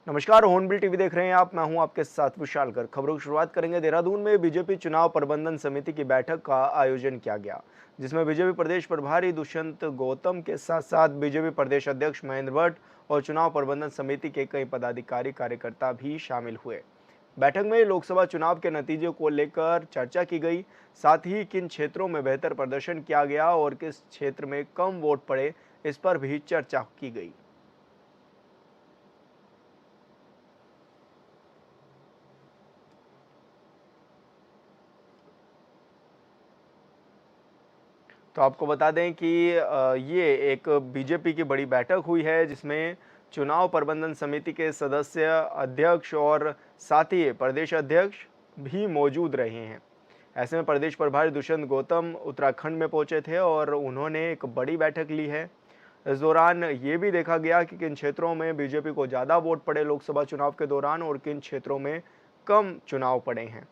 नमस्कार, hornbill TV देख रहे हैं आप। मैं हूं आपके साथ विशाल कर। खबरों की शुरुआत करेंगे। देहरादून में बीजेपी चुनाव प्रबंधन समिति की बैठक का आयोजन किया गया, जिसमें बीजेपी प्रदेश प्रभारी दुष्यंत गौतम के साथ साथ बीजेपी प्रदेश अध्यक्ष महेंद्र भट्ट और चुनाव प्रबंधन समिति के कई पदाधिकारी कार्यकर्ता भी शामिल हुए। बैठक में लोकसभा चुनाव के नतीजे को लेकर चर्चा की गई, साथ ही किन क्षेत्रों में बेहतर प्रदर्शन किया गया और किस क्षेत्र में कम वोट पड़े, इस पर भी चर्चा की गई। तो आपको बता दें कि ये एक बीजेपी की बड़ी बैठक हुई है, जिसमें चुनाव प्रबंधन समिति के सदस्य, अध्यक्ष और साथ ही प्रदेश अध्यक्ष भी मौजूद रहे हैं। ऐसे में प्रदेश प्रभारी दुष्यंत गौतम उत्तराखंड में पहुंचे थे और उन्होंने एक बड़ी बैठक ली है। इस दौरान ये भी देखा गया कि किन क्षेत्रों में बीजेपी को ज़्यादा वोट पड़े लोकसभा चुनाव के दौरान और किन क्षेत्रों में कम चुनाव पड़े हैं।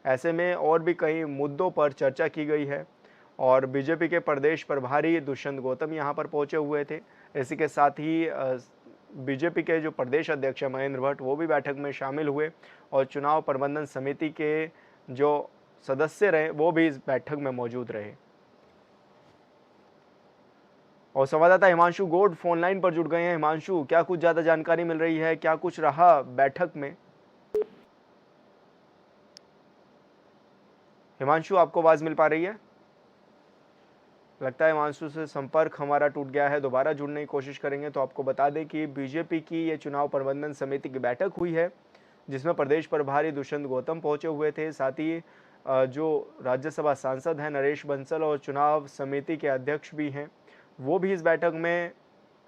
ऐसे में और भी कई मुद्दों पर चर्चा की गई है और बीजेपी के प्रदेश प्रभारी दुष्यंत गौतम यहां पर पहुंचे हुए थे। इसी के साथ ही बीजेपी के जो प्रदेश अध्यक्ष है महेंद्र भट्ट, वो भी बैठक में शामिल हुए और चुनाव प्रबंधन समिति के जो सदस्य रहे वो भी इस बैठक में मौजूद रहे। और संवाददाता हिमांशु गौड़ फोन लाइन पर जुड़ गए हैं। हिमांशु, क्या कुछ ज्यादा जानकारी मिल रही है, क्या कुछ रहा बैठक में? हिमांशु, आपको आवाज मिल पा रही है? लगता है हिमांशु से संपर्क हमारा टूट गया है। दोबारा जुड़ने की कोशिश करेंगे। तो आपको बता दें कि बीजेपी की ये चुनाव प्रबंधन समिति की बैठक हुई है, जिसमें प्रदेश प्रभारी दुष्यंत गौतम पहुंचे हुए थे। साथ ही जो राज्यसभा सांसद हैं नरेश बंसल और चुनाव समिति के अध्यक्ष भी हैं, वो भी इस बैठक में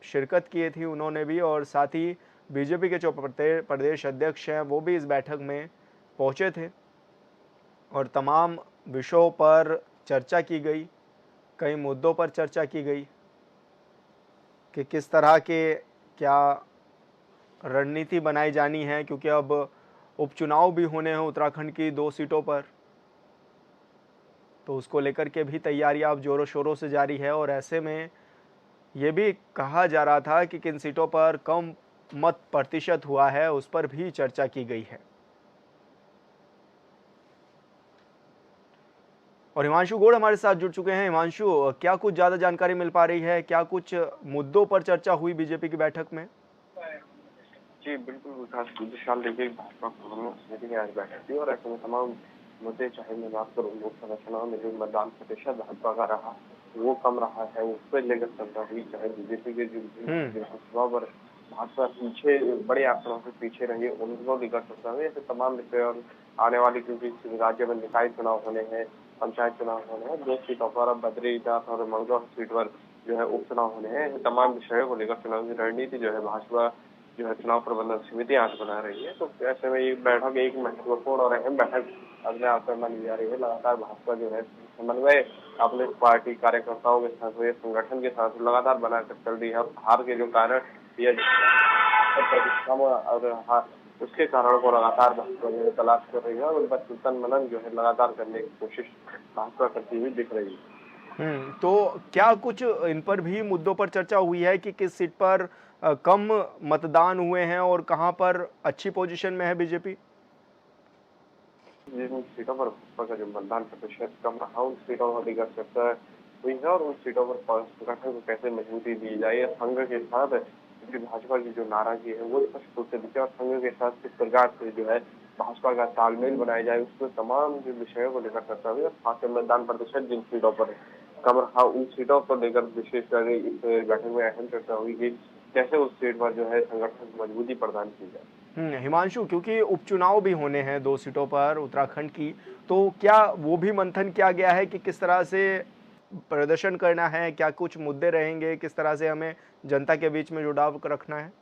शिरकत किए थी उन्होंने भी। और साथ ही बीजेपी के जो प्रदेश अध्यक्ष हैं वो भी इस बैठक में पहुंचे थे और तमाम विषयों पर चर्चा की गई, कई मुद्दों पर चर्चा की गई कि किस तरह के क्या रणनीति बनाई जानी है, क्योंकि अब उपचुनाव भी होने हैं उत्तराखंड की 2 सीटों पर, तो उसको लेकर के भी तैयारियां अब जोरों शोरों से जारी है। और ऐसे में ये भी कहा जा रहा था कि किन सीटों पर कम मत प्रतिशत हुआ है, उस पर भी चर्चा की गई है। और हिमांशु गौड़ हमारे साथ जुड़ चुके हैं। हिमांशु, क्या कुछ ज्यादा जानकारी मिल पा रही है, क्या कुछ मुद्दों पर चर्चा हुई बीजेपी की बैठक में? जी, बिल्कुल विकास विशाल, देखिए भाजपा प्रबंधन समिति की आज बैठक थी और ऐसे में तमाम मुद्दे, चाहे मैं बात करूँ लोकसभा चुनाव में जो मतदान प्रतिशत भाजपा का रहा वो कम रहा है, उसको लेकर चर्चा हुई। चाहे बीजेपी के जो विधानसभा पर भाजपा पीछे बड़े आंकड़ों से पीछे रही उनको लेकर चर्चा हुई। ऐसे तमाम विषय और आने वाली क्योंकि राज्य में निकाय चुनाव होने हैं, पंचायत चुनाव होने हैं, 2 सीटों पर अब बद्रीनाथ और मंगलौर सीट पर जो है उपचुनाव होने हैं। तमाम विषयों को लेकर चुनाव की रणनीति जो है भाजपा जो है चुनाव प्रबंधन समिति आज बना रही है। तो ऐसे में ये बैठक एक महत्वपूर्ण और अहम बैठक अपने आप में मानी जा रही है। लगातार भाजपा जो है समन्वय अपने पार्टी कार्यकर्ताओं के साथ हुए संगठन के साथ लगातार बनाकर चल रही है। हार के जो कारण या कम और उसके कारण को लगातार भाजपा जो है तलाश कर रही है और उन पर चिंतन मनन जो है लगातार करने की कोशिश भाजपा करती हुई दिख रही है। तो क्या कुछ इन पर भी मुद्दों पर चर्चा हुई है कि किस सीट पर कम मतदान हुए हैं और कहां पर अच्छी पोजीशन में है बीजेपी? जिन सीटों पर भाजपा का जो मतदान प्रतिशत कम रहा उन सीटों पर लेकर चर्चा हुई है और उन सीटों पर संगठन को कैसे मजबूती दी जाए या संघ के साथ क्योंकि भाजपा की जो नाराजगी है वो स्पष्ट रूप से दिखे और संघ के साथ किस प्रकार से जो है भाजपा का तालमेल बनाया जाए, उसमें तमाम जो विषयों को लेकर चर्चा हुई और खास मतदान प्रतिशत जिन सीटों पर कम रहा उन सीटों को लेकर विशेषकर इस बैठक में अहम चर्चा हुई कि कैसे उस सीट पर जो है संगठन को मजबूती प्रदान की जाए। हिमांशु, क्योंकि उपचुनाव भी होने हैं 2 सीटों पर उत्तराखंड की, तो क्या वो भी मंथन किया गया है कि किस तरह से प्रदर्शन करना है, क्या कुछ मुद्दे रहेंगे, किस तरह से हमें जनता के बीच में जुड़ाव रखना है?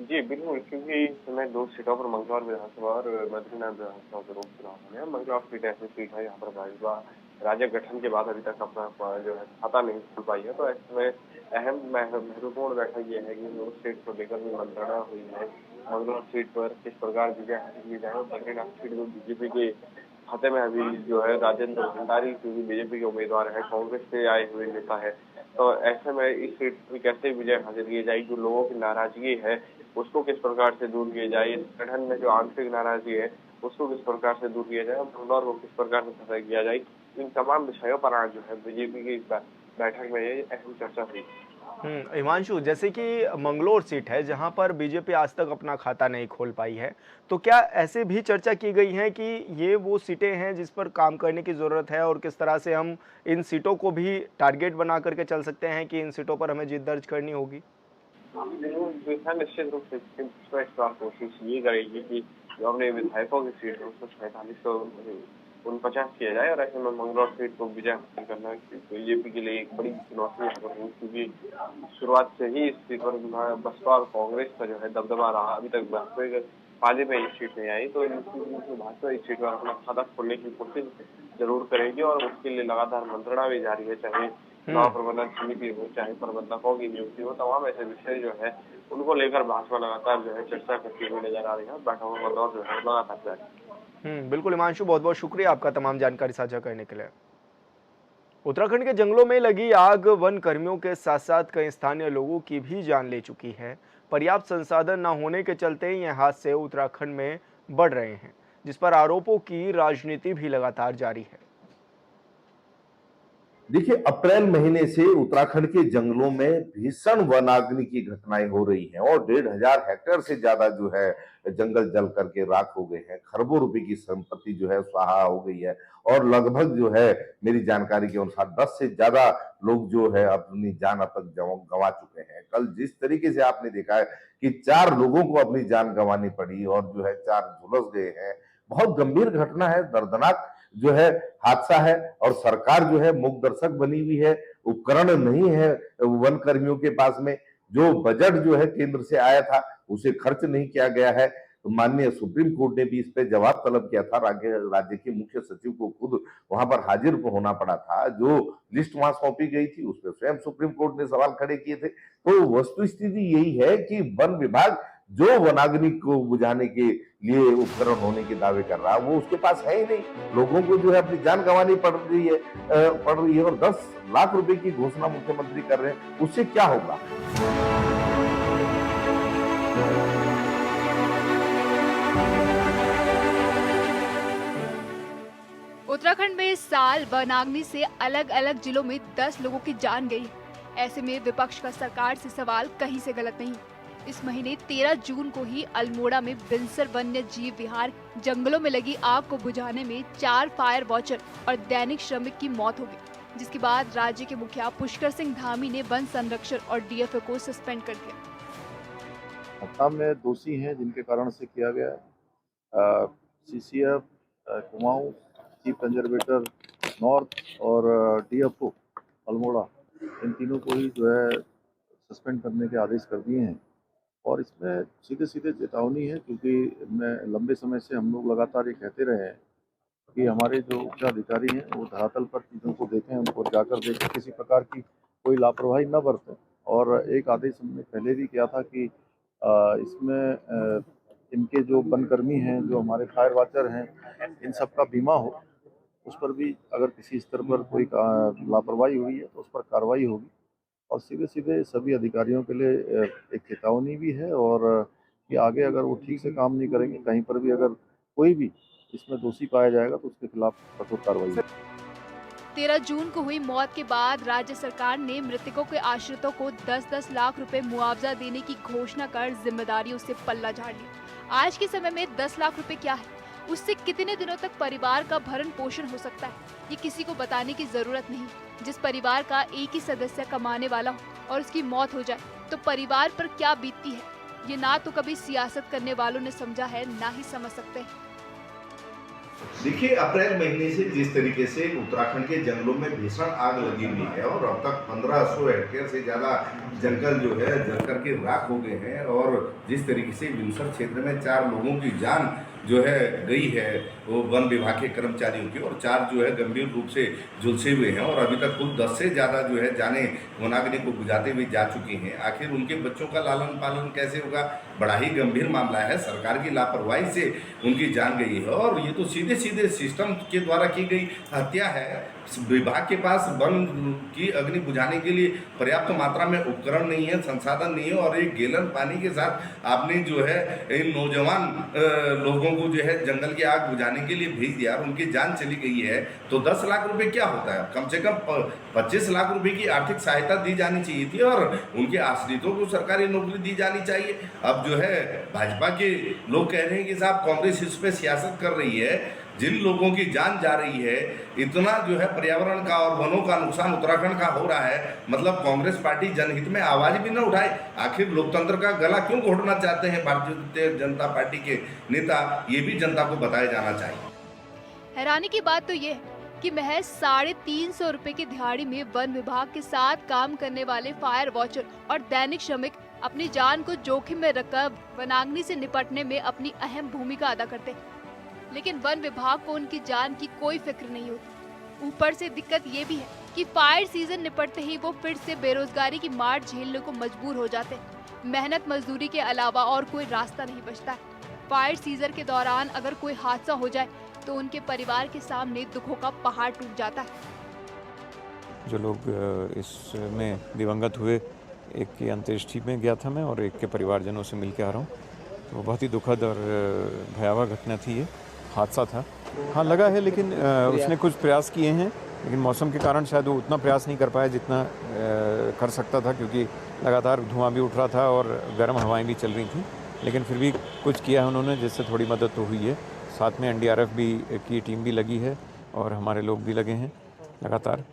जी, बिल्कुल, क्योंकि इस समय 2 सीटों पर मंगलौर विधानसभा और बद्रीनाथ विधानसभा के उपचुनाव होने हैं। मंगलौर सीट ऐसी सीट है यहाँ पर भाजपा राज्य गठन के बाद अभी तक अपना जो है खाता नहीं खुल पाई है। तो ऐसे में अहम महत्वपूर्ण बैठक ये है कि उस सीट को लेकर भी मंत्रणा हुई है। मंगलौर सीट पर किस प्रकार विजय हासिल की जाए और बद्रीनाथ सीट में बीजेपी के खाते में अभी जो है राजेंद्र भंडारी क्योंकि बीजेपी के उम्मीदवार है, कांग्रेस से आए हुए नेता है। तो ऐसे में इस सीट पर कैसे विजय हासिल की जाएगी, जो लोगों की नाराजगी है उसको किस प्रकार से दूर किया जाए, इस संगठन में जो आंतरिक नाराजगी है उसको किस प्रकार से दूर किया जाए और भंगदौर को किस प्रकार से खत्म किया जाए, इन तमाम विषयों पर आज जो है बीजेपी की इस बैठक में ये अहम चर्चा हुई। हिमांशु, जैसे कि मंगलोर सीट है जहां पर बीजेपी आज तक अपना खाता नहीं खोल पाई है, तो क्या ऐसे भी चर्चा की गई है कि ये वो सीटें हैं जिस पर काम करने की ज़रूरत है और किस तरह से हम इन सीटों को भी टारगेट बना करके चल सकते हैं कि इन सीटों पर हमें जीत दर्ज करनी होगी? जो है निश्चित रूप से इसमें इस बार कोशिश ये करेगी कि जो अपने विधायकों की सीट है उसको 45 को 49 किया जाए और ऐसे में मंगलौर सीट को विजय हासिल करना बीजेपी के लिए एक बड़ी चुनौती यहाँ पर है, क्योंकि शुरुआत से ही इस सीट पर बसपा और कांग्रेस का जो है दबदबा रहा। अभी तक भाजपा के पाले में ये सीट नहीं आई, तो भाजपा इस सीट पर अपना खाता खोलने की कोशिश जरूर करेगी और उसके लिए लगातार मंत्रणा भी जारी है, चाहे चुनाव प्रबंधन समिति हो, चाहे प्रबंधकों की नियुक्ति हो। तमाम ऐसे विषय जो है उनको लेकर भाजपा लगातार जो है चर्चा करती हुई नजर आ रही है। बैठकों का दौर जो है लगातार जारी। बिल्कुल हिमांशु, बहुत बहुत शुक्रिया आपका तमाम जानकारी साझा करने के लिए। उत्तराखंड के जंगलों में लगी आग वन कर्मियों के साथ साथ कई स्थानीय लोगों की भी जान ले चुकी है। पर्याप्त संसाधन न होने के चलते ये हादसे उत्तराखंड में बढ़ रहे हैं, जिस पर आरोपों की राजनीति भी लगातार जारी है। देखिए, अप्रैल महीने से उत्तराखंड के जंगलों में भीषण वनाग्नि की घटनाएं हो रही हैं और 1,500 हेक्टेयर से ज्यादा जो है जंगल जल करके राख हो गए हैं। खरबों रुपए की संपत्ति जो है स्वाहा हो गई है और लगभग जो है मेरी जानकारी के अनुसार 10 से ज्यादा लोग जो है अपनी जान अब तक गंवा चुके हैं। कल जिस तरीके से आपने देखा है कि 4 लोगों को अपनी जान गंवानी पड़ी और जो है 4 झुलस गए हैं, बहुत गंभीर घटना है, दर्दनाक जो है हादसा है और सरकार जो है मूक दर्शक बनी हुई है। उपकरण नहीं है वन कर्मियों के पास में, जो बजट जो है केंद्र से आया था उसे खर्च नहीं किया गया है। तो माननीय सुप्रीम कोर्ट ने भी इस पे जवाब तलब किया था। राज्य के मुख्य सचिव को खुद वहां पर हाजिर होना पड़ा था। जो लिस्ट वहां सौंपी गई थी उस पर स्वयं सुप्रीम कोर्ट ने सवाल खड़े किए थे। तो वस्तु स्थिति यही है कि वन विभाग जो वनाग्नि को बुझाने के लिए उपकरण होने के दावे कर रहा है वो उसके पास है ही नहीं। लोगों को जो है अपनी जान गंवानी पड़ रही है और 10 लाख रुपए की घोषणा मुख्यमंत्री कर रहे हैं, उससे क्या होगा? उत्तराखंड में इस साल वनाग्नि से अलग अलग जिलों में 10 लोगों की जान गई। ऐसे में विपक्ष का सरकार से सवाल कहीं से गलत नहीं। इस महीने 13 जून को ही अल्मोड़ा में बिनसर वन्य जीव विहार जंगलों में लगी आग को बुझाने में 4 फायर वॉचर और दैनिक श्रमिक की मौत हो गई, जिसके बाद राज्य के मुखिया पुष्कर सिंह धामी ने वन संरक्षण और डीएफओ को सस्पेंड कर दिया। घटना में दोषी हैं जिनके कारण से किया गया है। CCF, Kumaon, chief conservator north और डीएफओ अल्मोड़ा, इन तीनों को ही जो है सस्पेंड करने के आदेश कर दिए हैं। और इसमें सीधे सीधे चेतावनी है, क्योंकि मैं लंबे समय से हम लोग लगातार ये कहते रहे हैं कि हमारे जो उच्च अधिकारी हैं वो धरातल पर चीज़ों को देखें, उनको जाकर देखें, किसी प्रकार की कोई लापरवाही न बरतें। और एक आदेश हमने पहले भी किया था कि इसमें इनके जो वनकर्मी हैं, जो हमारे फायर वॉचर हैं, इन सब का बीमा हो। उस पर भी अगर किसी स्तर पर कोई लापरवाही हुई है तो उस पर कार्रवाई होगी। और सीधे सीधे सभी अधिकारियों के लिए एक चेतावनी भी है और कि आगे अगर वो ठीक से काम नहीं करेंगे, कहीं पर भी अगर कोई भी इसमें दोषी पाया जाएगा तो उसके खिलाफ कठोर कार्रवाई होगी। 13 जून को हुई मौत के बाद राज्य सरकार ने मृतकों के आश्रितों को 10-10 लाख रुपए मुआवजा देने की घोषणा कर जिम्मेदारियों से पल्ला झाड़ लिया। आज के समय में 10 लाख रुपए क्या है, उससे कितने दिनों तक परिवार का भरण पोषण हो सकता है, ये किसी को बताने की जरूरत नहीं। जिस परिवार का एक ही सदस्य कमाने वाला हो और उसकी मौत हो जाए तो परिवार पर क्या बीतती है, ये ना तो कभी सियासत करने वालों ने समझा है, ना ही समझ सकते हैं। देखिए, अप्रैल महीने से जिस तरीके से उत्तराखंड के जंगलों में भीषण आग लगी हुई है और अब तक 1500 हेक्टेयर से ज्यादा जंगल जो है जल करके राख हो गए हैं और जिस तरीके से बिनसर क्षेत्र में 4 लोगों की जान जो है गई है वो वन विभाग के कर्मचारियों की, और 4 जो है गंभीर रूप से झुलसे हुए हैं और अभी तक कुल 10 से ज़्यादा जो है जाने वनाग्नि को बुझाते हुए जा चुकी हैं। आखिर उनके बच्चों का लालन पालन कैसे होगा, बड़ा ही गंभीर मामला है। सरकार की लापरवाही से उनकी जान गई है और ये तो सीधे सीधे सिस्टम के द्वारा की गई हत्या है। विभाग के पास वन की अग्नि बुझाने के लिए पर्याप्त मात्रा में उपकरण नहीं है, संसाधन नहीं है और एक गैलन पानी के साथ आपने जो है इन नौजवान लोगों को जो है जंगल की आग बुझाने के लिए भेज दिया और उनकी जान चली गई है। तो 10 लाख रुपए क्या होता है? कम से कम 25 लाख रुपए की आर्थिक सहायता दी जानी चाहिए थी और उनके आश्रितों को सरकारी नौकरी दी जानी चाहिए। अब जो है भाजपा के लोग कह रहे हैं कि साहब कांग्रेस इस पे सियासत कर रही है। जिन लोगों की जान जा रही है, इतना जो है पर्यावरण का और वनों का नुकसान उत्तराखंड का हो रहा है, मतलब कांग्रेस पार्टी जनहित में आवाज भी न उठाए। आखिर लोकतंत्र का गला क्यों घोटना चाहते हैं भारतीय जनता पार्टी के नेता, ये भी जनता को बताया जाना चाहिए। हैरानी की बात तो ये है कि महज 350 रुपए की दिहाड़ी में वन विभाग के साथ काम करने वाले फायर वॉचर और दैनिक श्रमिक अपनी जान को जोखिम में रखकर वनाग्नि से निपटने में अपनी अहम भूमिका अदा करते हैं, लेकिन वन विभाग को उनकी जान की कोई फिक्र नहीं होती। ऊपर से दिक्कत ये भी है कि फायर सीजन निपटते ही वो फिर से बेरोजगारी की मार झेलने को मजबूर हो जाते हैं। मेहनत मजदूरी के अलावा और कोई रास्ता नहीं बचता है। फायर सीजन के दौरान अगर कोई हादसा हो जाए तो उनके परिवार के सामने दुखों का पहाड़ टूट जाता है। जो लोग इसमें दिवंगत हुए, एक की अंत्येष्टि में गया था मैं और एक के परिवारजनों से मिल के आ रहा हूँ, तो बहुत ही दुखद और भयावह घटना थी, ये हादसा था। हाँ लगा है, लेकिन उसने कुछ प्रयास किए हैं, लेकिन मौसम के कारण शायद वो उतना प्रयास नहीं कर पाया जितना कर सकता था, क्योंकि लगातार धुआं भी उठ रहा था और गर्म हवाएं भी चल रही थी। लेकिन फिर भी कुछ किया है उन्होंने, जिससे थोड़ी मदद तो हुई है। साथ में एनडीआरएफ भी की टीम भी लगी है और हमारे लोग भी लगे हैं लगातार।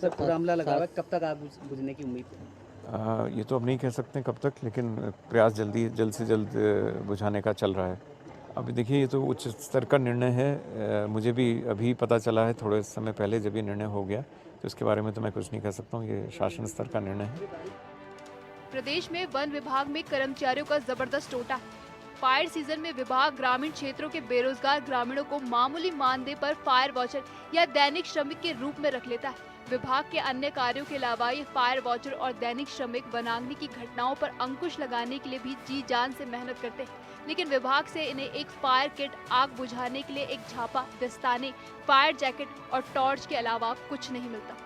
सर पूरा हमला लगा हुआ है, कब तक आग बुझने की उम्मीद है? ये तो अब नहीं कह सकते कब तक, लेकिन प्रयास जल्द से जल्द बुझाने का चल रहा है। अभी देखिए, ये तो उच्च स्तर का निर्णय है। मुझे भी अभी पता चला है थोड़े समय पहले, जब ये निर्णय हो गया, तो इसके बारे में तो मैं कुछ नहीं कह सकता हूँ। ये शासन स्तर का निर्णय है। प्रदेश में वन विभाग में कर्मचारियों का जबरदस्त टोटा है। फायर सीजन में विभाग ग्रामीण क्षेत्रों के बेरोजगार ग्रामीणों को मामूली मानदेय पर फायर वॉचर या दैनिक श्रमिक के रूप में रख लेता है। विभाग के अन्य कार्यों के अलावा ये फायर वॉचर और दैनिक श्रमिक वनाग्नि की घटनाओं पर अंकुश लगाने के लिए भी जी जान से मेहनत करते हैं, लेकिन विभाग से इन्हें एक फायर किट, आग बुझाने के लिए एक झापा, दस्ताने, फायर जैकेट और टॉर्च के अलावा कुछ नहीं मिलता।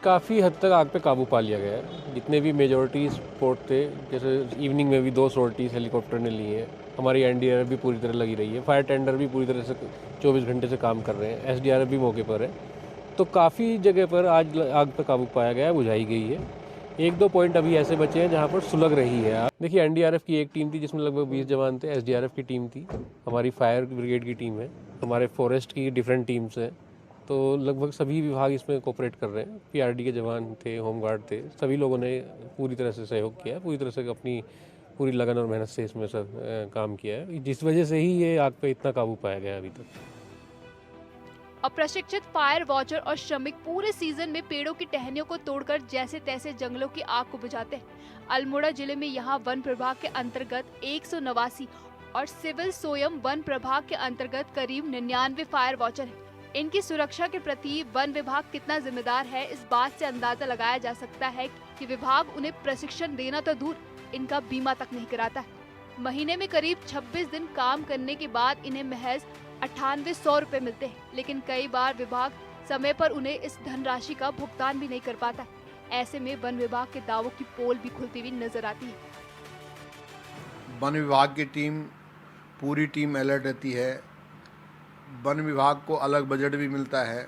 काफ़ी हद तक आग पे काबू पा लिया गया है। जितने भी मेजॉरिटी स्पोर्ट थे, जैसे इवनिंग में भी 2 सॉर्टीज हेलीकॉप्टर ने ली है। हमारी एनडीआरएफ भी पूरी तरह लगी रही है। फायर टेंडर भी पूरी तरह से 24 घंटे से काम कर रहे हैं। एसडीआरएफ भी मौके पर है। तो काफ़ी जगह पर आज आग पे काबू पाया गया है, बुझाई गई है। 1-2 पॉइंट अभी ऐसे बचे हैं जहाँ पर सुलग रही है आग। देखिए, एनडीआरएफ की एक टीम थी जिसमें लगभग 20 जवान थे। एसडीआरएफ की टीम थी, हमारी फायर ब्रिगेड की टीम है, हमारे फॉरेस्ट की डिफरेंट टीम्स हैं। तो लगभग सभी विभाग इसमें कोऑपरेट कर रहे हैं। पीआरडी के जवान थे, होमगार्ड थे, सभी लोगों ने पूरी तरह से सहयोग किया है, पूरी तरह से अपनी पूरी लगन और मेहनत से इसमें सब काम किया है, जिस वजह से ही ये आग पे इतना काबू पाया गया अभी तक। अप्रशिक्षित फायर वॉचर और श्रमिक पूरे सीजन में पेड़ों की टहनियों को तोड़कर जैसे तैसे जंगलों की आग को बुझाते हैं। अल्मोड़ा जिले में यहाँ वन प्रभाग के अंतर्गत 189 और सिविल सोयम वन प्रभाग के अंतर्गत करीब 99 फायर वॉचर हैं। इनकी सुरक्षा के प्रति वन विभाग कितना जिम्मेदार है, इस बात से अंदाजा लगाया जा सकता है कि विभाग उन्हें प्रशिक्षण देना तो दूर, इनका बीमा तक नहीं कराता है। महीने में करीब 26 दिन काम करने के बाद इन्हें महज 9800 रुपए मिलते हैं, लेकिन कई बार विभाग समय पर उन्हें इस धनराशि का भुगतान भी नहीं कर पाता। ऐसे में वन विभाग के दावों की पोल भी खुलती हुई नजर आती है। वन विभाग की टीम, पूरी टीम अलर्ट रहती है। वन विभाग को अलग बजट भी मिलता है,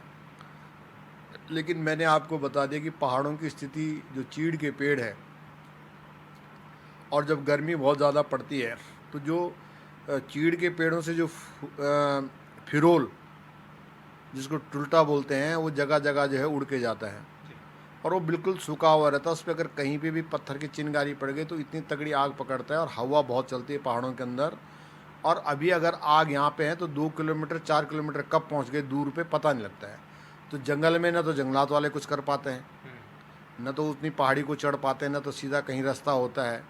लेकिन मैंने आपको बता दिया कि पहाड़ों की स्थिति, जो चीड़ के पेड़ है, और जब गर्मी बहुत ज़्यादा पड़ती है तो जो चीड़ के पेड़ों से जो फिरोल, जिसको टुलटा बोलते हैं, वो जगह जगह जो है उड़ के जाता है और वो बिल्कुल सूखा हुआ रहता है। उस पर अगर कहीं पे भी पत्थर की चिंगारी पड़ गई तो इतनी तगड़ी आग पकड़ता है और हवा बहुत चलती है पहाड़ों के अंदर। और अभी अगर आग यहाँ पे है तो 2 किलोमीटर 4 किलोमीटर कब पहुँच गए दूर पे पता नहीं लगता है। तो जंगल में ना तो जंगलात वाले कुछ कर पाते हैं, न तो उतनी पहाड़ी को चढ़ पाते हैं, न तो सीधा कहीं रास्ता होता है।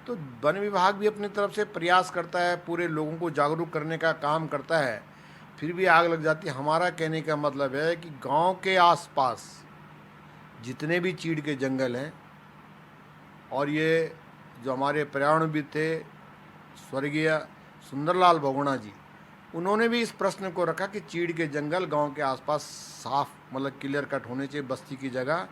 तो वन विभाग भी अपनी तरफ से प्रयास करता है, पूरे लोगों को जागरूक करने का काम करता है, फिर भी आग लग जाती है। हमारा कहने का मतलब है कि गांव के आसपास जितने भी चीड़ के जंगल हैं और ये जो हमारे पर्यावरणविद थे स्वर्गीय सुंदरलाल बहुगुणा जी, उन्होंने भी इस प्रश्न को रखा कि चीड़ के जंगल गांव के आसपास साफ मतलब क्लियर कट होने चाहिए बस्ती की जगह,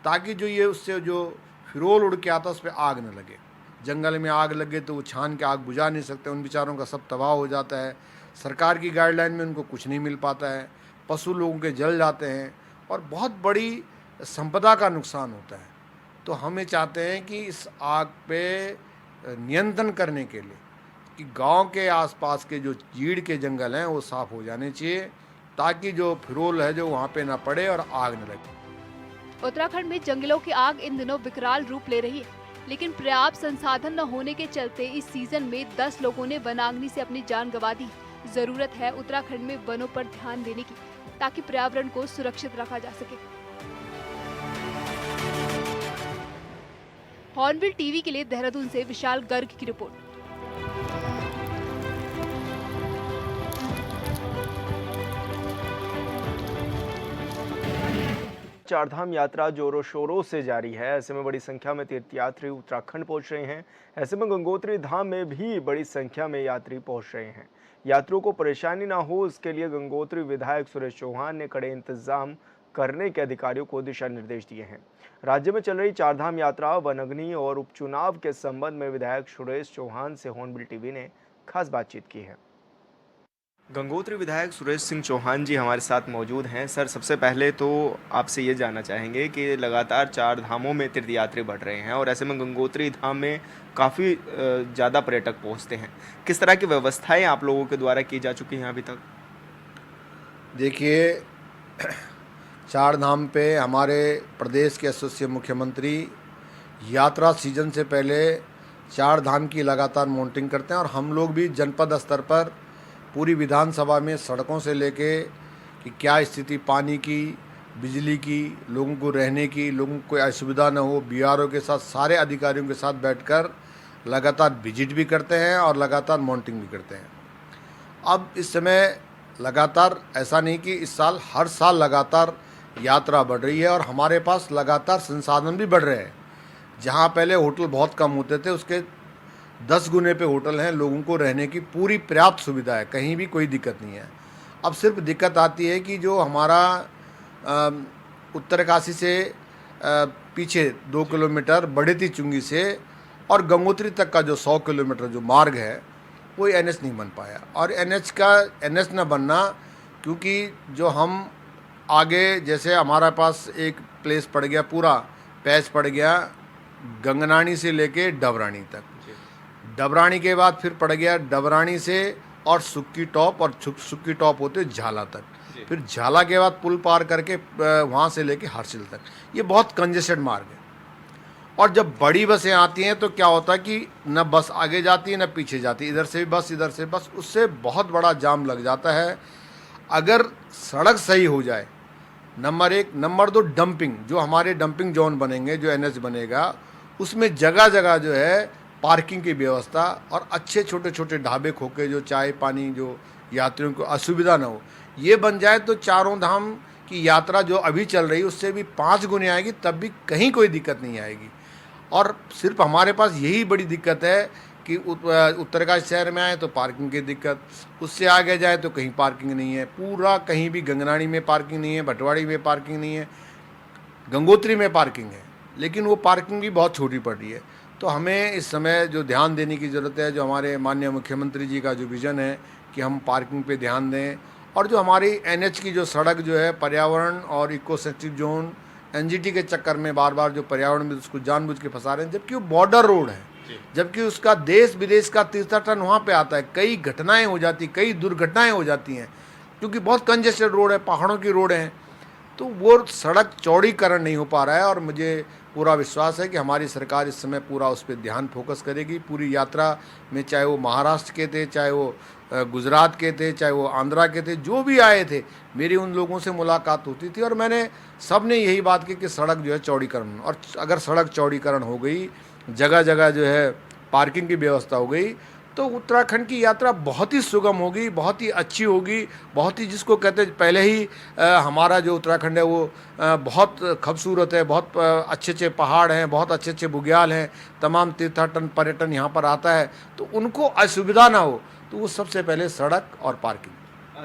ताकि जो ये उससे जो फिरोल उड़ के आता उस पर आग न लगे। जंगल में आग लगे तो वो छान के आग बुझा नहीं सकते, उन बेचारों का सब तबाह हो जाता है। सरकार की गाइडलाइन में उनको कुछ नहीं मिल पाता है, पशु लोगों के जल जाते हैं और बहुत बड़ी संपदा का नुकसान होता है। तो हम ये चाहते हैं कि इस आग पे नियंत्रण करने के लिए कि गांव के आसपास के जो चीड़ के जंगल हैं वो साफ़ हो जाने चाहिए, ताकि जो फिरोल है जो वहाँ पे ना पड़े और आग न लगे। उत्तराखंड में जंगलों की आग इन दिनों विकराल रूप ले रही है, लेकिन पर्याप्त संसाधन न होने के चलते इस सीजन में 10 लोगों ने वनाग्नि से अपनी जान गंवा दी। जरूरत है उत्तराखंड में वनों पर ध्यान देने की, ताकि पर्यावरण को सुरक्षित रखा जा सके। हॉर्नबिल टीवी के लिए देहरादून से विशाल गर्ग की रिपोर्ट। चारधाम यात्रा जोरों शोरों से जारी है। ऐसे में बड़ी संख्या में तीर्थयात्री उत्तराखंड पहुंच रहे हैं। ऐसे में गंगोत्री धाम में भी बड़ी संख्या में यात्री पहुंच रहे हैं। यात्रियों को परेशानी ना हो, इसके लिए गंगोत्री विधायक सुरेश चौहान ने कड़े इंतजाम करने के अधिकारियों को दिशा निर्देश दिए हैं। राज्य में चल रही चारधाम यात्रा, वनाग्नि और उपचुनाव के संबंध में विधायक सुरेश चौहान से हॉर्नबिल टीवी ने खास बातचीत की है। गंगोत्री विधायक सुरेश सिंह चौहान जी हमारे साथ मौजूद हैं। सर, सबसे पहले तो आपसे ये जानना चाहेंगे कि लगातार 4 धामों में तीर्थयात्री बढ़ रहे हैं और ऐसे में गंगोत्री धाम में काफ़ी ज़्यादा पर्यटक पहुंचते हैं। किस तरह की व्यवस्थाएं आप लोगों के द्वारा की जा चुकी हैं अभी तक? देखिए, 4 धाम पे हमारे प्रदेश के यशस्वी मुख्यमंत्री यात्रा सीजन से पहले 4 धाम की लगातार मॉनिटरिंग करते हैं और हम लोग भी जनपद स्तर पर पूरी विधानसभा में सड़कों से लेके कि क्या स्थिति पानी की, बिजली की, लोगों को रहने की, लोगों को कोई असुविधा न हो, बीआरओ के साथ सारे अधिकारियों के साथ बैठकर लगातार विजिट भी करते हैं और लगातार मॉनिटरिंग भी करते हैं। अब इस समय लगातार ऐसा नहीं कि इस साल, हर साल लगातार यात्रा बढ़ रही है और हमारे पास लगातार संसाधन भी बढ़ रहे हैं। जहाँ पहले होटल बहुत कम होते थे, उसके 10 गुने पे होटल हैं। लोगों को रहने की पूरी पर्याप्त सुविधा है, कहीं भी कोई दिक्कत नहीं है। अब सिर्फ दिक्कत आती है कि जो हमारा उत्तरकाशी से पीछे 2 किलोमीटर बड़ेती चुंगी से और गंगोत्री तक का जो 100 किलोमीटर जो मार्ग है वो NH नहीं बन पाया। और NH न बनना क्योंकि जो हम आगे, जैसे हमारा पास एक प्लेस पड़ गया, पूरा पैच पड़ गया गंगनानी से लेके डबरानी तक, डबरानी के बाद फिर पड़ गया डबरानी से और सुक्की टॉप, और सुक्की टॉप होते झाला तक, फिर झाला के बाद पुल पार करके वहाँ से लेके हर्षिल तक। ये बहुत कंजेस्टेड मार्ग है और जब बड़ी बसें आती हैं तो क्या होता है कि न बस आगे जाती है न पीछे जाती है, इधर से बस इधर से बस, उससे बहुत बड़ा जाम लग जाता है। अगर सड़क सही हो जाए, नंबर 1, नंबर 2 डंपिंग, जो हमारे डंपिंग जोन बनेंगे, जो NH बनेगा, उसमें जगह जगह जो है पार्किंग की व्यवस्था और अच्छे छोटे छोटे ढाबे खोके, जो चाय पानी जो यात्रियों को असुविधा ना हो, ये बन जाए तो चारों धाम की यात्रा जो अभी चल रही है उससे भी 5 गुने आएगी, तब भी कहीं कोई दिक्कत नहीं आएगी। और सिर्फ हमारे पास यही बड़ी दिक्कत है कि उत्तरकाशी शहर में आए तो पार्किंग की दिक्कत, उससे आगे जाए तो कहीं पार्किंग नहीं है, पूरा कहीं भी गंगनानी में पार्किंग नहीं है, भटवाड़ी में पार्किंग नहीं है, गंगोत्री में पार्किंग है, लेकिन वो पार्किंग भी बहुत छोटी पड़ रही है। तो हमें इस समय जो ध्यान देने की ज़रूरत है, जो हमारे माननीय मुख्यमंत्री जी का जो विज़न है कि हम पार्किंग पे ध्यान दें, और जो हमारी NH की जो सड़क जो है पर्यावरण और इको सेंसिटिव जोन NGT के चक्कर में बार बार जो पर्यावरण में उसको जानबूझ के फंसा रहे हैं, जबकि वो बॉर्डर रोड है, जबकि उसका देश विदेश का तीर्थाटन वहाँ पे आता है। कई घटनाएं हो जाती, कई दुर्घटनाएं हो जाती हैं क्योंकि बहुत कंजेस्टेड रोड है, पहाड़ों की रोड हैं, तो वो सड़क चौड़ीकरण नहीं हो पा रहा है। और मुझे पूरा विश्वास है कि हमारी सरकार इस समय पूरा उस पर ध्यान फोकस करेगी। पूरी यात्रा में, चाहे वो महाराष्ट्र के थे, चाहे वो गुजरात के थे, चाहे वो आंध्रा के थे, जो भी आए थे, मेरी उन लोगों से मुलाकात होती थी और मैंने सब ने यही बात की कि सड़क जो है चौड़ीकरण, और अगर सड़क चौड़ीकरण हो गई, जगह जगह जो है पार्किंग की व्यवस्था हो गई, तो उत्तराखंड की यात्रा बहुत ही सुगम होगी, बहुत ही अच्छी होगी, बहुत ही जिसको कहते हैं पहले ही हमारा जो उत्तराखंड है वो बहुत खूबसूरत है, बहुत अच्छे अच्छे पहाड़ हैं, बहुत अच्छे अच्छे बुग्याल हैं, तमाम तीर्थाटन पर्यटन यहाँ पर आता है, तो उनको असुविधा ना हो तो वो सबसे पहले सड़क और पार्किंग।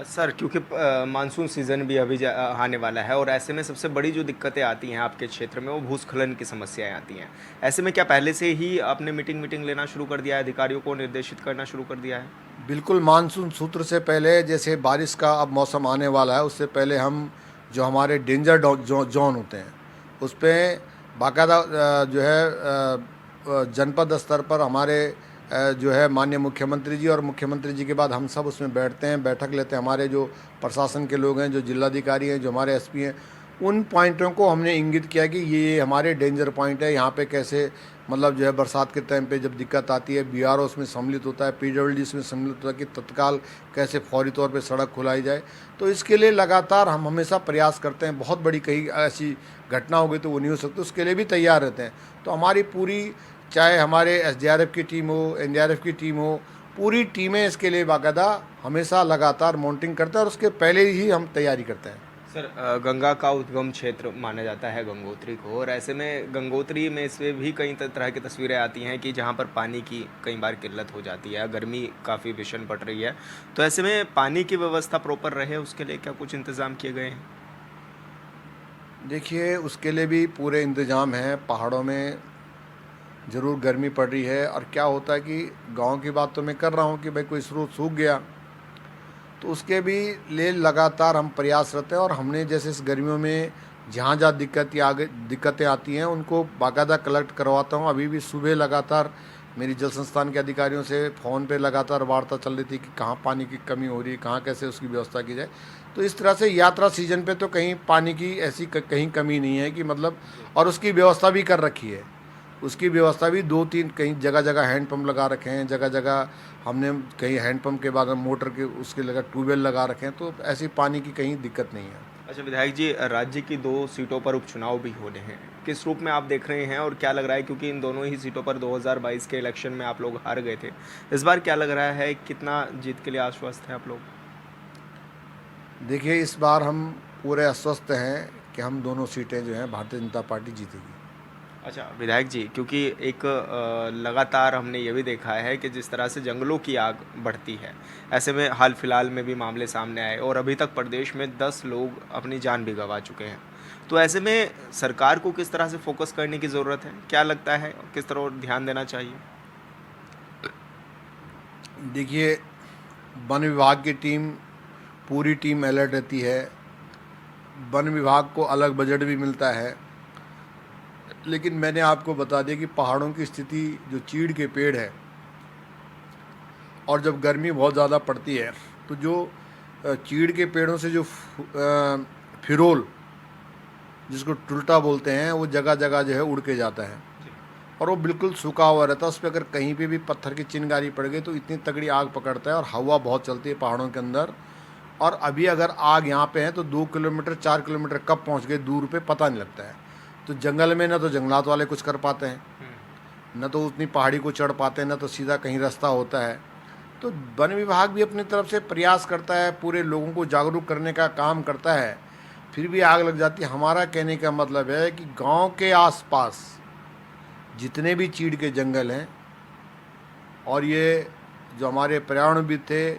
सर क्योंकि मानसून सीज़न भी अभी आने वाला है और ऐसे में सबसे बड़ी जो दिक्कतें आती हैं आपके क्षेत्र में वो भूस्खलन की समस्याएं आती हैं। ऐसे में क्या पहले से ही आपने मीटिंग लेना शुरू कर दिया है, अधिकारियों को निर्देशित करना शुरू कर दिया है? बिल्कुल, मानसून सूत्र से पहले जैसे बारिश का अब मौसम आने वाला है, उससे पहले हम जो हमारे डेंजर जोन होते हैं उस पर बाकायदा जो है जनपद स्तर पर हमारे जो है माननीय मुख्यमंत्री जी और मुख्यमंत्री जी के बाद हम सब उसमें बैठते हैं, बैठक लेते हैं। हमारे जो प्रशासन के लोग हैं, जो जिलाधिकारी हैं, जो हमारे एसपी हैं, उन पॉइंटों को हमने इंगित किया कि ये हमारे डेंजर पॉइंट है, यहाँ पे कैसे मतलब जो है बरसात के टाइम पे जब दिक्कत आती है बीआरओ उसमें सम्मिलित होता है, पीडब्ल्यूडी इसमें सम्मिलित होता है कि तत्काल कैसे फौरी तौर पे सड़क खुलाई जाए। तो इसके लिए लगातार हम हमेशा प्रयास करते हैं। बहुत बड़ी कहीं ऐसी घटना हो गई तो वो नहीं हो सकती, उसके लिए भी तैयार रहते हैं। तो हमारी पूरी, चाहे हमारे एसडीआरएफ की टीम हो, एनडीआरएफ की टीम हो, पूरी टीमें इसके लिए बाकायदा हमेशा लगातार मॉनिटरिंग करते हैं और उसके पहले ही हम तैयारी करते हैं। सर गंगा का उद्गम क्षेत्र माना जाता है गंगोत्री को, और ऐसे में गंगोत्री में इसमें भी कई तरह की तस्वीरें आती हैं कि जहां पर पानी की कई बार किल्लत हो जाती है, गर्मी काफ़ी भीषण पड़ रही है। तो ऐसे में पानी की व्यवस्था प्रॉपर रहे उसके लिए क्या कुछ इंतज़ाम किए गए हैं? देखिए, उसके लिए भी पूरे इंतजाम हैं। पहाड़ों में ज़रूर गर्मी पड़ रही है और क्या होता है कि गांव की बात तो मैं कर रहा हूं कि भाई कोई स्रोत सूख गया तो उसके भी लिए लगातार हम प्रयासरत हैं। और हमने जैसे इस गर्मियों में जहाँ जहाँ दिक्कतें आती हैं उनको बाकायदा कलेक्ट करवाता हूँ। अभी भी सुबह लगातार मेरी जल संस्थान के अधिकारियों से फ़ोन पे लगातार वार्ता चल रही थी कि कहाँ पानी की कमी हो रही है, कहाँ कैसे उसकी व्यवस्था की जाए। तो इस तरह से यात्रा सीजन पे तो कहीं पानी की ऐसी कहीं कमी नहीं है कि मतलब, और उसकी व्यवस्था भी कर रखी है। उसकी व्यवस्था भी 2-3 कहीं जगह जगह हैंडपम्प लगा रखे हैं, जगह जगह हमने कहीं हैंडपम्प के बाद मोटर के उसके लगा ट्यूबवेल लगा रखे हैं। तो ऐसी पानी की कहीं दिक्कत नहीं है। अच्छा विधायक जी, राज्य की 2 सीटों पर उपचुनाव भी होने हैं, किस रूप में आप देख रहे हैं और क्या लग रहा है, क्योंकि इन दोनों ही सीटों पर 2022 के इलेक्शन में आप लोग हार गए थे, इस बार क्या लग रहा है, कितना जीत के लिए आश्वस्त हैं आप लोग? देखिए, इस बार हम पूरे आश्वस्त हैं कि हम दोनों सीटें जो हैं भारतीय जनता पार्टी जीतेगी। अच्छा विधायक जी, क्योंकि एक लगातार हमने ये भी देखा है कि जिस तरह से जंगलों की आग बढ़ती है, ऐसे में हाल फिलहाल में भी मामले सामने आए और अभी तक प्रदेश में 10 लोग अपनी जान भी गंवा चुके हैं। तो ऐसे में सरकार को किस तरह से फोकस करने की ज़रूरत है, क्या लगता है, किस तरह ध्यान देना चाहिए? देखिए, वन विभाग की टीम, पूरी टीम अलर्ट रहती है। वन विभाग को अलग बजट भी मिलता है, लेकिन मैंने आपको बता दिया कि पहाड़ों की स्थिति, जो चीड़ के पेड़ है और जब गर्मी बहुत ज़्यादा पड़ती है तो जो चीड़ के पेड़ों से जो फिरोल, जिसको टुलटा बोलते हैं, वो जगह जगह जो है उड़ के जाता है और वो बिल्कुल सूखा हुआ रहता है। उस पर अगर कहीं पे भी पत्थर की चिंगारी पड़ गई तो इतनी तगड़ी आग पकड़ता है और हवा बहुत चलती है पहाड़ों के अंदर। और अभी अगर आग यहाँ पे है तो 2 किलोमीटर 4 किलोमीटर कब पहुँच गए दूर पे पता नहीं लगता है। तो जंगल में ना तो जंगलात वाले कुछ कर पाते हैं, न तो उतनी पहाड़ी को चढ़ पाते हैं, न तो सीधा कहीं रास्ता होता है। तो वन विभाग भी अपनी तरफ से प्रयास करता है, पूरे लोगों को जागरूक करने का काम करता है, फिर भी आग लग जाती है। हमारा कहने का मतलब है कि गांव के आसपास जितने भी चीड़ के जंगल हैं, और ये जो हमारे पर्यावरणविद थे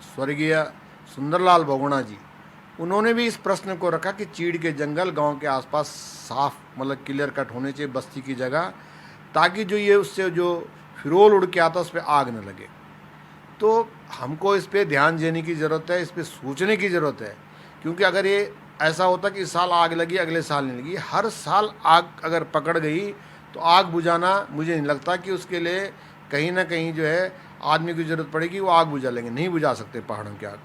स्वर्गीय सुंदरलाल बहुगुणा जी, उन्होंने भी इस प्रश्न को रखा कि चीड़ के जंगल गांव के आसपास साफ मतलब क्लियर कट होने चाहिए बस्ती की जगह, ताकि जो ये उससे जो फिरोल उड़ के आता उस पर आग न लगे। तो हमको इस पर ध्यान देने की ज़रूरत है, इस पर सोचने की ज़रूरत है, क्योंकि अगर ये ऐसा होता कि इस साल आग लगी अगले साल नहीं लगी, हर साल आग अगर पकड़ गई तो आग बुझाना, मुझे नहीं लगता कि उसके लिए कहीं ना कहीं जो है आदमी की ज़रूरत पड़ेगी, वो आग बुझा लेंगे, नहीं बुझा सकते पहाड़ों की आग।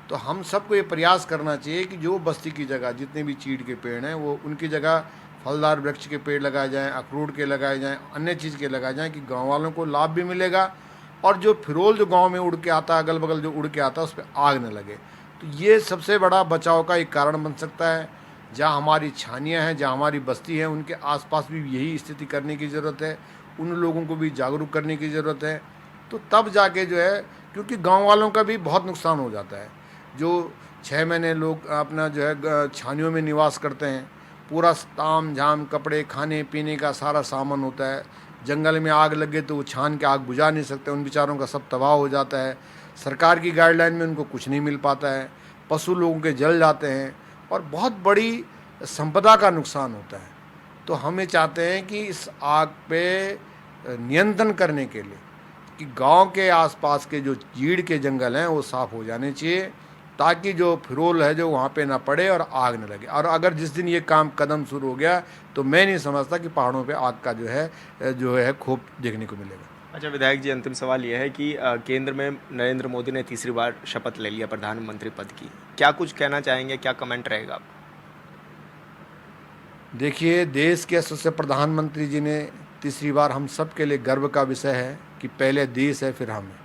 तो हम सबको ये प्रयास करना चाहिए कि जो बस्ती की जगह जितने भी चीड़ के पेड़ हैं वो उनकी जगह फलदार वृक्ष के पेड़ लगाए जाएं, अखरोट के लगाए जाएं, अन्य चीज़ के लगाए जाएं कि गांव वालों को लाभ भी मिलेगा और जो फिरोल जो गांव में उड़ के आता है, अगल बगल जो उड़ के आता है, उस पर आग न लगे। तो ये सबसे बड़ा बचाव का एक कारण बन सकता है। जहाँ हमारी छानियाँ हैं, जहाँ हमारी बस्ती है, उनके आसपास भी यही स्थिति करने की ज़रूरत है। उन लोगों को भी जागरूक करने की ज़रूरत है तो तब जाके जो है, क्योंकि गांव वालों का भी बहुत नुकसान हो जाता है। जो 6 महीने लोग अपना जो है छानियों में निवास करते हैं, पूरा ताम झाम कपड़े खाने पीने का सारा सामान होता है। जंगल में आग लगे तो वो छान के आग बुझा नहीं सकते, उन बेचारों का सब तबाह हो जाता है। सरकार की गाइडलाइन में उनको कुछ नहीं मिल पाता है, पशु लोगों के जल जाते हैं और बहुत बड़ी संपदा का नुकसान होता है। तो हम ये चाहते हैं कि इस आग पे नियंत्रण करने के लिए कि गांव के आसपास के जो चीड़ के जंगल हैं वो साफ़ हो जाने चाहिए, ताकि जो फिरोल है जो वहाँ पे ना पड़े और आग न लगे। और अगर जिस दिन ये काम कदम शुरू हो गया तो मैं नहीं समझता कि पहाड़ों पे आग का जो है खूब देखने को मिलेगा। अच्छा विधायक जी, अंतिम सवाल यह है कि केंद्र में नरेंद्र मोदी ने तीसरी बार शपथ ले लिया प्रधानमंत्री पद की, क्या कुछ कहना चाहेंगे, क्या कमेंट रहेगा आपका? देखिए, देश के यशस्वी प्रधानमंत्री जी ने तीसरी बार, हम सब के लिए गर्व का विषय है कि पहले देश है फिर हम हैं।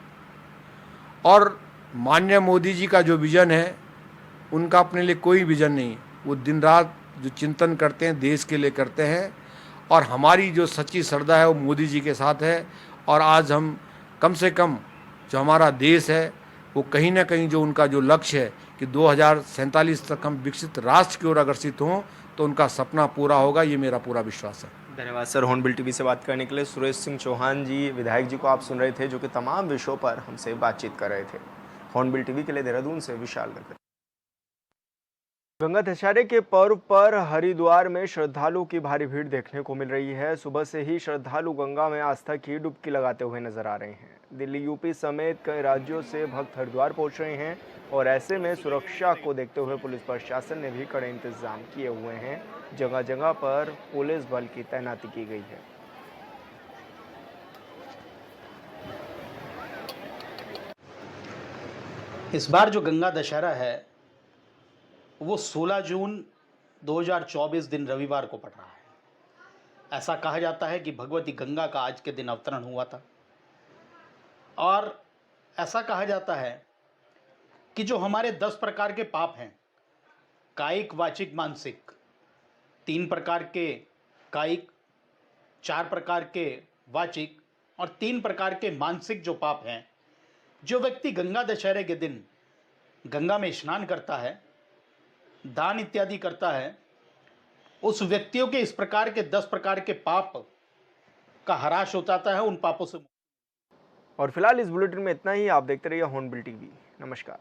और माननीय मोदी जी का जो विज़न है, उनका अपने लिए कोई विज़न नहीं है। वो दिन रात जो चिंतन करते हैं देश के लिए करते हैं, और हमारी जो सच्ची श्रद्धा है वो मोदी जी के साथ है। और आज हम कम से कम जो हमारा देश है वो कहीं ना कहीं जो उनका जो लक्ष्य है कि 2047 तक हम विकसित राष्ट्र की ओर अग्रसित हों, तो उनका सपना पूरा होगा, ये मेरा पूरा विश्वास है। धन्यवाद सर, हॉर्नबिल टीवी से बात करने के लिए। सुरेश सिंह चौहान जी, विधायक जी को आप सुन रहे थे, जो कि तमाम विषयों पर हमसे बातचीत कर रहे थे। हॉर्नबिल टीवी के लिए देहरादून से विशाल गगन। गंगा दशहरे के पर्व पर हरिद्वार में श्रद्धालुओं की भारी भीड़ देखने को मिल रही है। सुबह से ही श्रद्धालु गंगा में आस्था की डुबकी लगाते हुए नजर आ रहे हैं। दिल्ली, यूपी समेत कई राज्यों से भक्त हरिद्वार पहुंच रहे हैं और ऐसे में सुरक्षा को देखते हुए पुलिस प्रशासन ने भी कड़े इंतजाम किए हुए हैं। जगह जगह पर पुलिस बल की तैनाती की गई है। इस बार जो गंगा दशहरा है वो 16 जून 2024 दिन रविवार को पड़ रहा है। ऐसा कहा जाता है कि भगवती गंगा का आज के दिन अवतरण हुआ था, और ऐसा कहा जाता है कि जो हमारे 10 प्रकार के पाप हैं, कायिक, वाचिक, मानसिक, 3 प्रकार के कायिक, 4 प्रकार के वाचिक और 3 प्रकार के मानसिक जो पाप हैं, जो व्यक्ति गंगा दशहरे के दिन गंगा में स्नान करता है, दान इत्यादि करता है, उस व्यक्तियों के इस प्रकार के 10 प्रकार के पाप का ह्रास हो जाता है, उन पापों से। और फिलहाल इस बुलेटिन में इतना ही। आप देखते रहिए हॉर्नबिल टीवी। नमस्कार।